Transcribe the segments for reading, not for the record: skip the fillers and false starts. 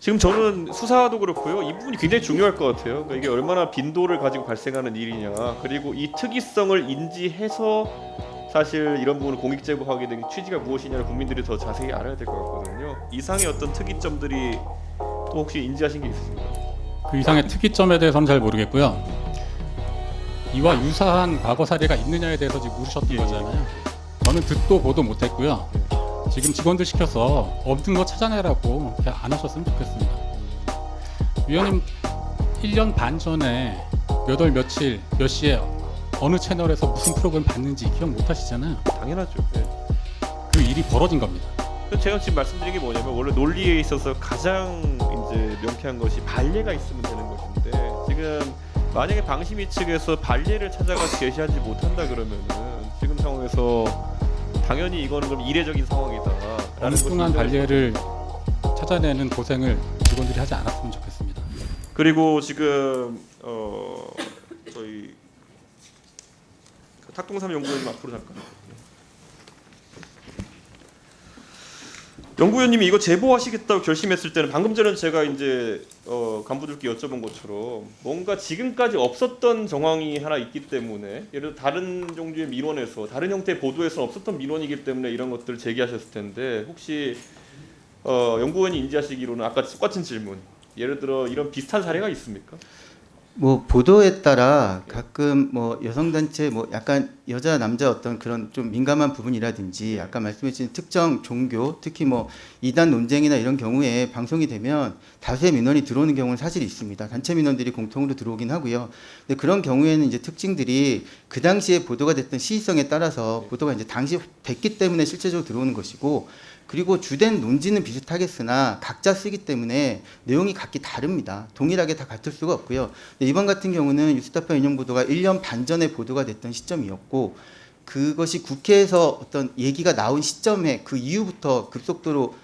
지금 저는 수사도 그렇고요. 이 부분이 굉장히 중요할 것 같아요. 그러니까 이게 얼마나 빈도를 가지고 발생하는 일이냐, 그리고 이 특이성을 인지해서 사실 이런 부분을 공익제보하게 된 취지가 무엇이냐를 국민들이 더 자세히 알아야 될 것 같거든요. 이상의 어떤 특이점들이 또 혹시 인지하신 게 있으신가요? 그 이상의 특이점에 대해서는 잘 모르겠고요. 이와 유사한 과거 사례가 있느냐에 대해서 지금 물으셨던 거잖아요. 저는 듣도 보도 못했고요. 지금 직원들 시켜서 없는 거 찾아내라고 그냥 안 하셨으면 좋겠습니다. 위원님 1년 반 전에 몇 월 며칠 몇 시에 어느 채널에서 무슨 프로그램 봤는지 기억 못 하시잖아요. 당연하죠. 네. 그 일이 벌어진 겁니다. 제가 지금 말씀드린 게 뭐냐면 원래 논리에 있어서 가장 이제 명쾌한 것이 반례가 있으면 되는 것인데 지금 만약에 방심위 측에서 반례를 찾아가서 제시하지 못한다 그러면은 지금 상황에서 당연히 이거는 그럼 이례적인 상황이다라는 엉뚱한 것이 반례를 찾아내는 고생을 직원들이 하지 않았으면 좋겠습니다. 그리고 지금 저희 탁동삼 연구원님 앞으로 잠깐. 연구위원님이 이거 제보하시겠다고 결심했을 때는 방금 전에 제가 이제 간부들께 여쭤본 것처럼 뭔가 지금까지 없었던 정황이 하나 있기 때문에 예를 들어 다른 종류의 민원에서 다른 형태의 보도에서 없었던 민원이기 때문에 이런 것들을 제기하셨을 텐데 혹시 연구원이 인지하시기로는 아까 똑같은 질문 예를 들어 이런 비슷한 사례가 있습니까? 뭐 보도에 따라 가끔 뭐 여성 단체 뭐 약간 여자 남자 어떤 그런 좀 민감한 부분이라든지 아까 말씀해 주신 특정 종교 특히 뭐 이단 논쟁이나 이런 경우에 방송이 되면 다수의 민원이 들어오는 경우는 사실 있습니다. 단체 민원들이 공통으로 들어오긴 하고요. 근데 그런 경우에는 이제 특징들이 그 당시에 보도가 됐던 시의성에 따라서 보도가 이제 당시 됐기 때문에 실제적으로 들어오는 것이고 그리고 주된 논지는 비슷하겠으나 각자 쓰기 때문에 내용이 각기 다릅니다. 동일하게 다 같을 수가 없고요. 이번 같은 경우는 뉴스타파 인용 보도가 1년 반 전에 보도가 됐던 시점이었고 그것이 국회에서 어떤 얘기가 나온 시점에 그 이후부터 급속도로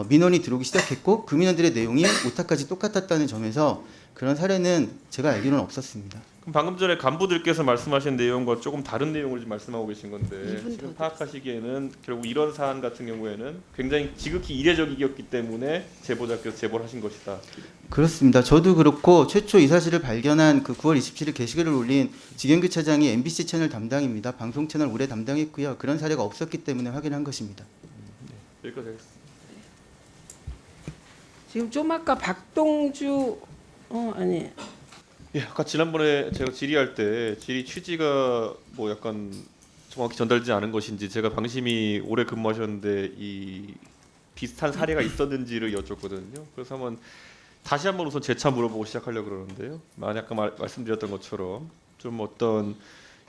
민원이 들어오기 시작했고 그 민원들의 내용이 오타까지 똑같았다는 점에서 그런 사례는 제가 알기로는 없었습니다. 그럼 방금 전에 간부들께서 말씀하신 내용과 조금 다른 내용을 지금 말씀하고 계신 건데 지금 파악하시기에는 결국 이런 사안 같은 경우에는 굉장히 지극히 이례적이었기 때문에 제보자께서 제보를 하신 것이다. 그렇습니다. 저도 그렇고 최초 이 사실을 발견한 그 9월 27일 게시글을 올린 지경규 차장이 MBC 채널 담당입니다. 방송 채널 오래 담당했고요. 그런 사례가 없었기 때문에 확인한 것입니다. 여기까지 하겠습니다. 지금 좀 아까 박동주 아니 예, 아까 지난번에 제가 질의할 때 질의 취지가 뭐 약간 정확히 전달되지 않은 것인지 제가 방심이 오래 근무하셨는데 이 비슷한 사례가 있었는지를 여쭙거든요. 그래서 다시 한번 우선 재차 물어보고 시작하려고 그러는데요. 만약 아까 말씀드렸던 것처럼 좀 어떤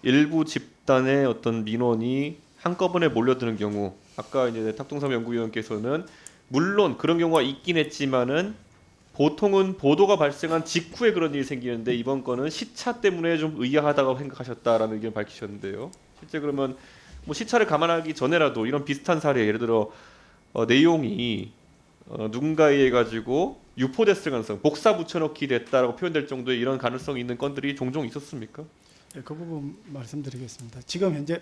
일부 집단의 어떤 민원이 한꺼번에 몰려드는 경우 아까 이제 탁동삼 연구위원께서는 물론 그런 경우가 있긴 했지만은 보통은 보도가 발생한 직후에 그런 일이 생기는데 이번 건은 시차 때문에 좀 의아하다고 생각하셨다라는 의견을 밝히셨는데요. 실제 그러면 뭐 시차를 감안하기 전에라도 이런 비슷한 사례 예를 들어 내용이 누군가에 의해 가지고 유포됐을 가능성, 복사 붙여넣기 됐다라고 표현될 정도의 이런 가능성이 있는 건들이 종종 있었습니까? 네, 그 부분 말씀드리겠습니다. 지금 현재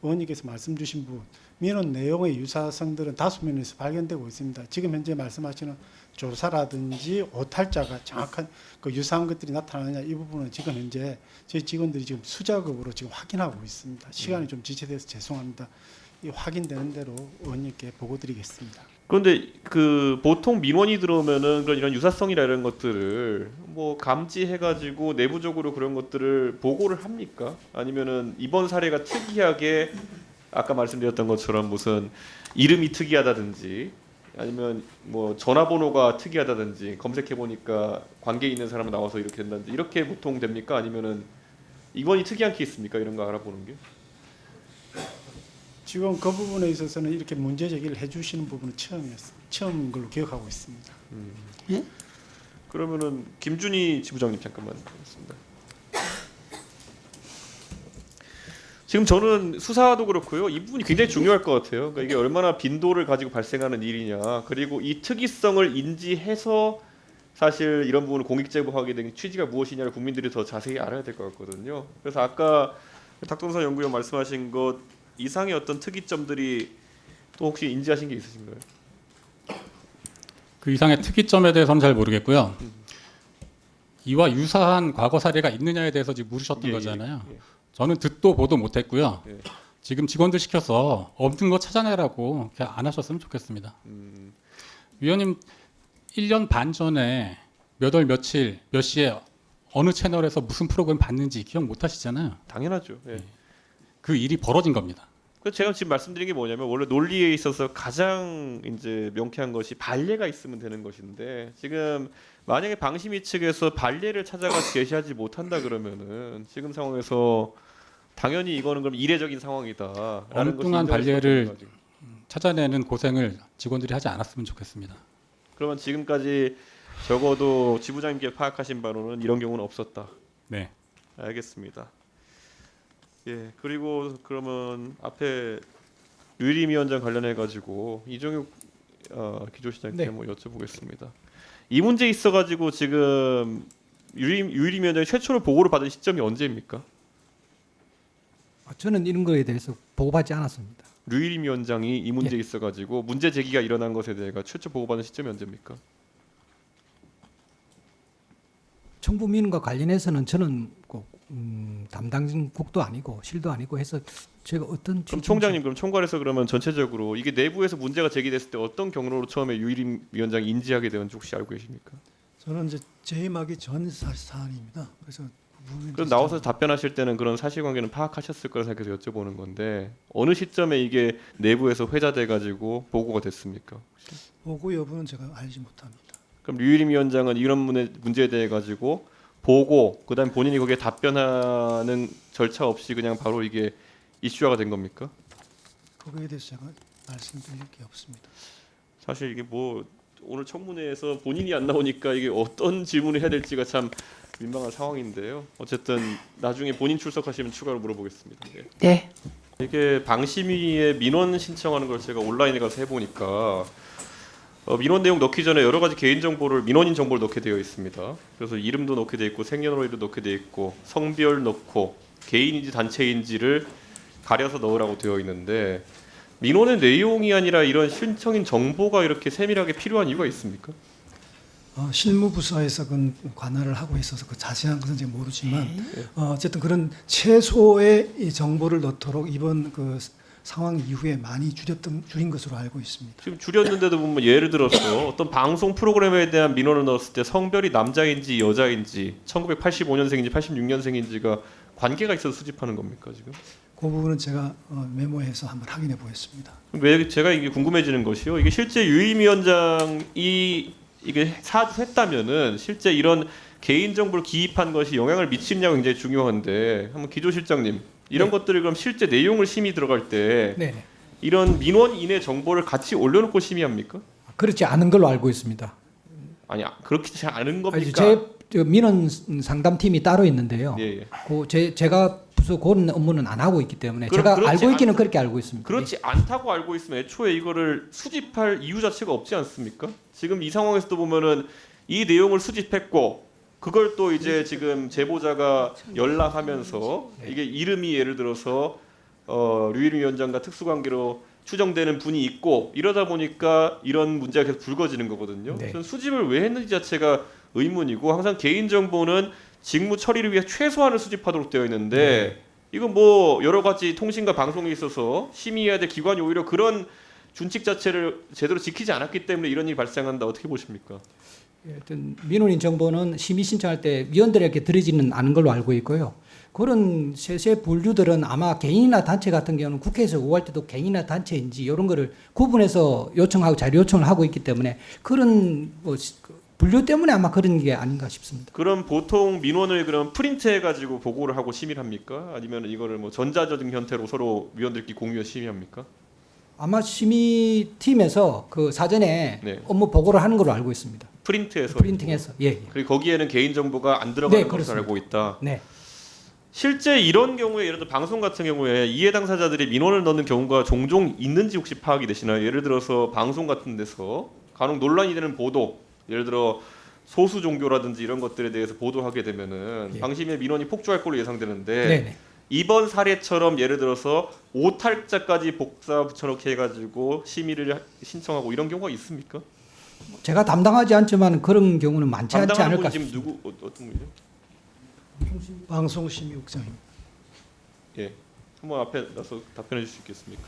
의원님께서 말씀 주신 부분 민원 내용의 유사성들은 다수 면에서 발견되고 있습니다. 지금 현재 말씀하시는 조사라든지 오탈자가 정확한 그 유사한 것들이 나타나느냐 이 부분은 지금 현재 저희 직원들이 지금 수작업으로 지금 확인하고 있습니다. 시간이 좀 지체돼서 죄송합니다. 이 확인되는 대로 의원님께 보고드리겠습니다. 그런데 그 보통 민원이 들어오면은 그런 이런 유사성이나 이런 것들을 뭐 감지해가지고 내부적으로 그런 것들을 보고를 합니까? 아니면은 이번 사례가 특이하게 아까 말씀드렸던 것처럼 무슨 이름이 특이하다든지 아니면 뭐 전화번호가 특이하다든지 검색해 보니까 관계 있는 사람 나와서 이렇게 된다든지 이렇게 보통 됩니까? 아니면은 이번이 특이한 케이스입니까? 이런 거 알아보는 게? 지금 그 부분에 있어서는 이렇게 문제 제기를 해주시는 부분은 처음인 걸로 기억하고 있습니다. 예? 그러면은 김준희 지부장님 잠깐만 하겠습니다. 지금 저는 수사도 그렇고요. 이 부분이 굉장히 중요할 것 같아요. 그러니까 이게 얼마나 빈도를 가지고 발생하는 일이냐. 그리고 이 특이성을 인지해서 사실 이런 부분을 공익제보하게 된 취지가 무엇이냐를 국민들이 더 자세히 알아야 될 것 같거든요. 그래서 아까 탁동산 연구위원 말씀하신 것 이상의 어떤 특이점들이 또 혹시 인지하신 게 있으신가요? 그 이상의 특이점에 대해서는 잘 모르겠고요. 이와 유사한 과거 사례가 있느냐에 대해서 지금 물으셨던 예, 거잖아요. 예. 저는 듣도 보도 못했고요. 예. 지금 직원들 시켜서 없는 거 찾아내라고 그냥 안 하셨으면 좋겠습니다. 위원님 1년 반 전에 몇 월 며칠 몇 시에 어느 채널에서 무슨 프로그램 봤는지 기억 못 하시잖아요. 당연하죠. 예. 그 일이 벌어진 겁니다. 그래서 제가 지금 말씀드린 게 뭐냐면 원래 논리에 있어서 가장 이제 명쾌한 것이 반례가 있으면 되는 것인데 지금 만약에 방심위 측에서 반례를 찾아가서 제시하지 못한다 그러면은 지금 상황에서 당연히 이거는 그럼 이례적인 상황이다라는 것이 엉뚱한 인정할 수밖에 반례를 없는 거죠. 찾아내는 고생을 직원들이 하지 않았으면 좋겠습니다. 그러면 지금까지 적어도 지부장님께 파악하신 바로는 이런 경우는 없었다. 네. 알겠습니다. 예, 그리고 그러면 앞에 유일임 위원장 관련해 가지고 이종욱 기조시장께 네. 한번 여쭤보겠습니다. 이 문제 있어 가지고 지금 유일임 위원장이 최초로 보고를 받은 시점이 언제입니까? 저는 이런 거에 대해서 보고받지 않았습니다. 유일임 위원장이 이 문제 있어 가지고 문제 제기가 일어난 것에 대해 최초 보고받은 시점이 언제입니까? 정부 민원과 관련해서는 저는 꼭 담당국도 아니고 실도 아니고 해서 제가 어떤 그럼 총장님 그럼 총괄해서 그러면 전체적으로 이게 내부에서 문제가 제기됐을 때 어떤 경로로 처음에 유일임 위원장이 인지하게 되는지 혹시 알고 계십니까? 저는 이제 재임하기 전 사안입니다. 그래서 그 부분에 그럼 대해서 나와서 답변하실 때는 그런 사실관계는 파악하셨을 거라 생각해서 여쭤보는 건데 어느 시점에 이게 내부에서 회자돼 가지고 보고가 됐습니까? 보고 여부는 제가 알지 못합니다. 그럼 류일임 위원장은 이런 문제에 대해 가지고 보고 그다음 본인이 거기에 답변하는 절차 없이 그냥 바로 이게 이슈화가 된 겁니까? 거기에 대해서 제가 말씀드릴 게 없습니다. 사실 이게 뭐 오늘 청문회에서 본인이 안 나오니까 이게 어떤 질문을 해야 될지가 참 민망한 상황인데요. 어쨌든 나중에 본인 출석하시면 추가로 물어보겠습니다. 네. 네. 이게 방심위에 민원 신청하는 걸 제가 온라인에 가서 해보니까 민원 내용 넣기 전에 여러 가지 개인 정보를 민원인 정보를 넣게 되어 있습니다. 그래서 이름도 넣게 되어 있고 생년월일도 넣게 되어 있고 성별 넣고 개인인지 단체인지를 가려서 넣으라고 되어 있는데 민원의 내용이 아니라 이런 신청인 정보가 이렇게 세밀하게 필요한 이유가 있습니까? 실무부서에서 그 관할을 하고 있어서 그 자세한 것은 제가 모르지만 어쨌든 그런 최소의 이 정보를 넣도록 이번 그 상황 이후에 많이 줄인 것으로 알고 있습니다. 지금 줄였는데도 보면 예를 들어서 어떤 방송 프로그램에 대한 민원을 넣었을 때 성별이 남자인지 여자인지 1985년생인지 86년생인지가 관계가 있어서 수집하는 겁니까 지금? 그 부분은 제가 메모해서 한번 확인해 보겠습니다. 왜 제가 이게 궁금해지는 것이요. 이게 실제 유임 위원장이 이게 사주했다면은 실제 이런 개인 정보를 기입한 것이 영향을 미치느냐가 굉장히 중요한데 한번 기조실장님 이런 것들을 그럼 실제 내용을 심의 들어갈 때 네. 이런 민원인의 정보를 같이 올려놓고 심의합니까? 그렇지 않은 걸로 알고 있습니다. 아니 그렇게 않은 아니, 겁니까? 제 민원 상담팀이 따로 있는데요. 예, 예. 제가 부서 그런 업무는 안 하고 있기 때문에 그럼 제가 그렇지 알고 있기는 않- 그렇게 알고 있습니다. 그렇지 않다고 알고 있으면 애초에 이거를 수집할 이유 자체가 없지 않습니까? 지금 이 상황에서도 보면은 이 내용을 수집했고 그걸 또 이제 지금 제보자가 연락하면서 이게 이름이 예를 들어서 류일임 위원장과 특수관계로 추정되는 분이 있고 이러다 보니까 이런 문제가 계속 불거지는 거거든요. 네. 저는 수집을 왜 했는지 자체가 의문이고 항상 개인 정보는 직무 처리를 위해 최소한을 수집하도록 되어 있는데 이건 뭐 여러 가지 통신과 방송에 있어서 심의해야 될 기관이 오히려 그런 준칙 자체를 제대로 지키지 않았기 때문에 이런 일이 발생한다. 어떻게 보십니까? 하여튼 민원인 정보는 심의 신청할 때 위원들에게 드리지는 않은 걸로 알고 있고요. 그런 세세 분류들은 아마 개인이나 단체 같은 경우는 국회에서 요구할 때도 개인이나 단체인지 이런 거를 구분해서 요청하고 자료 요청을 하고 있기 때문에 그런 뭐 분류 때문에 아마 그런 게 아닌가 싶습니다. 그럼 보통 민원을 그럼 프린트해 가지고 보고를 하고 심의를 합니까? 아니면 이거를 뭐 전자적인 형태로 서로 위원들끼리 공유해서 심의합니까? 아마 심의팀에서 그 사전에 네. 업무 보고를 하는 걸로 알고 있습니다. 프린트해서 프린팅해서 예. 그리고 거기에는 개인 정보가 안 들어가는 네, 것으로 그렇습니다. 알고 있다. 네. 실제 이런 경우에 예를 들어 방송 같은 경우에 이해 당사자들이 민원을 넣는 경우가 종종 있는지 혹시 파악이 되시나요? 예를 들어서 방송 같은 데서 간혹 논란이 되는 보도, 예를 들어 소수 종교라든지 이런 것들에 대해서 보도하게 되면은 예. 방심의 민원이 폭주할 걸로 예상되는데 네네. 이번 사례처럼 예를 들어서 오탈자까지 복사 붙여넣기 해가지고 심의를 신청하고 이런 경우가 있습니까? 제가 담당하지 않지만 그런 경우는 많지 않지 담당하는 않을까 분이 지금 싶습니다. 누구 어떤 분이죠? 방송심의국장님. 예, 한번 앞에 나서 답변해 주실 수 있겠습니까?